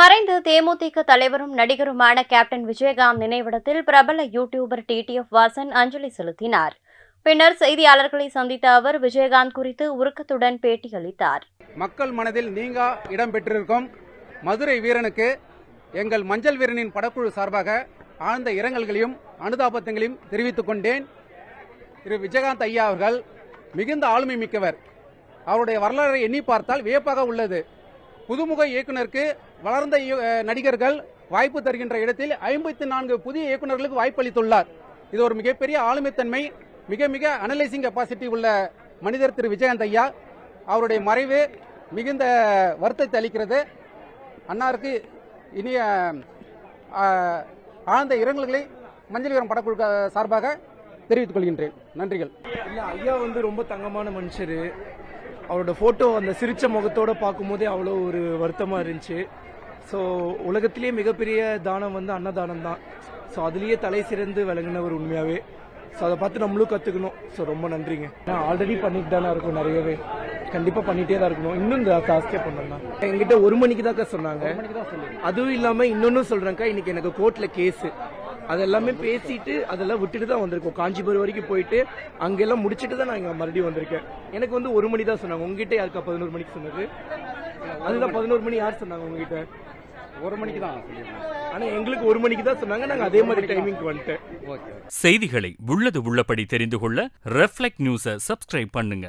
மறைந்த தேமுதிக தலைவரும் நடிகருமான கேப்டன் விஜயகாந்த் நினைவிடத்தில் பிரபல யூடியூபர் டிடிஎஃப் வாசன் அஞ்சலி செலுத்தினார். பின்னர் செய்தியாளர்களை சந்தித்த அவர் விஜயகாந்த் குறித்து உருக்கத்துடன் பேட்டியளித்தார். மக்கள் மனதில் நீங்கா இடம் பெற்றிருக்கும் மதுரை வீரனுக்கு எங்கள் மஞ்சள் வீரனின் படக்குழு சார்பாக ஆழ்ந்த இரங்கல்களையும் அனுதாபங்களையும் தெரிவித்துக் கொண்டேன். திரு விஜயகாந்த் ஐயா அவர்கள் மிகுந்த ஆளுமை மிக்கவர். அவருடைய வரலாறை எண்ணி பார்த்தால் வியப்பாக உள்ளது. புதுமுக இயக்குநருக்கு வளர்ந்த நடிகர்கள் வாய்ப்பு தருகின்ற இடத்தில் 54 புதிய இயக்குநர்களுக்கு வாய்ப்பளித்துள்ளார். இது ஒரு மிகப்பெரிய ஆளுமைத்தன்மை, மிக மிக அனலைசிங் கெப்பாசிட்டி உள்ள மனிதர் திரு விஜயகாந்த் ஐயா. அவருடைய மறைவு மிகுந்த வருத்தத்தை அளிக்கிறது. அன்னாருக்கு இனிய ஆழ்ந்த இரங்கல்களை மஞ்சள் வீரன் படக்குழு சார்பாக தெரிவித்துக் கொள்கின்றேன். நன்றிகள். ஐயா ரொம்ப தங்கமான மனுஷர். அவரோட ஃபோட்டோ அந்த சிரிச்ச முகத்தோட பார்க்கும்போதே அவ்வளோ ஒரு வருத்தமாக இருந்துச்சு. ஸோ உலகத்திலேயே மிகப்பெரிய தானம் அன்னதானம் தான். ஸோ அதுலேயே தலை சிறந்து விளங்கினவர் உண்மையாகவே. ஸோ அதை பார்த்து நம்மளும் கற்றுக்கணும். ஸோ ரொம்ப நன்றிங்க. நான் ஆல்ரெடி பண்ணிட்டு தானே இருக்கும், நிறையவே கண்டிப்பாக பண்ணிகிட்டே தான் இருக்கணும். இன்னும் ஜாஸ்தியாக பண்ணலாம். என்கிட்ட 1 மணிக்கு தான் சொன்னாங்க. அதுவும் இல்லாமல் இன்னொன்னும் சொல்கிறேங்க்கா, இன்னைக்கு எனக்கு கோர்ட்டில் கேஸு அதெல்லாமே பேசிட்டு அதெல்லாம் விட்டுட்டு தான் வந்திருக்கோம். காஞ்சிபுரம் வரைக்கும் போயிட்டு அங்கெல்லாம் முடிச்சுட்டு தான் நான் இங்கே மறுபடியும் வந்திருக்கேன். எனக்கு 1 மணி தான் சொன்னாங்க. உங்ககிட்ட யாருக்கா 11 மணிக்கு சொன்னது? அதுதான் 11 மணி யார் சொன்னாங்க உங்ககிட்ட? 1 மணிக்கு தான். ஆனால் எங்களுக்கு 1 மணிக்கு தான் சொன்னாங்க. நாங்கள் அதே மாதிரி டைமிங்க்கு வந்துட்டேன். செய்திகளை உள்ளது உள்ளபடி தெரிந்து கொள்ள ரெஃப்ளெக்ட் நியூஸை சப்ஸ்கிரைப் பண்ணுங்க.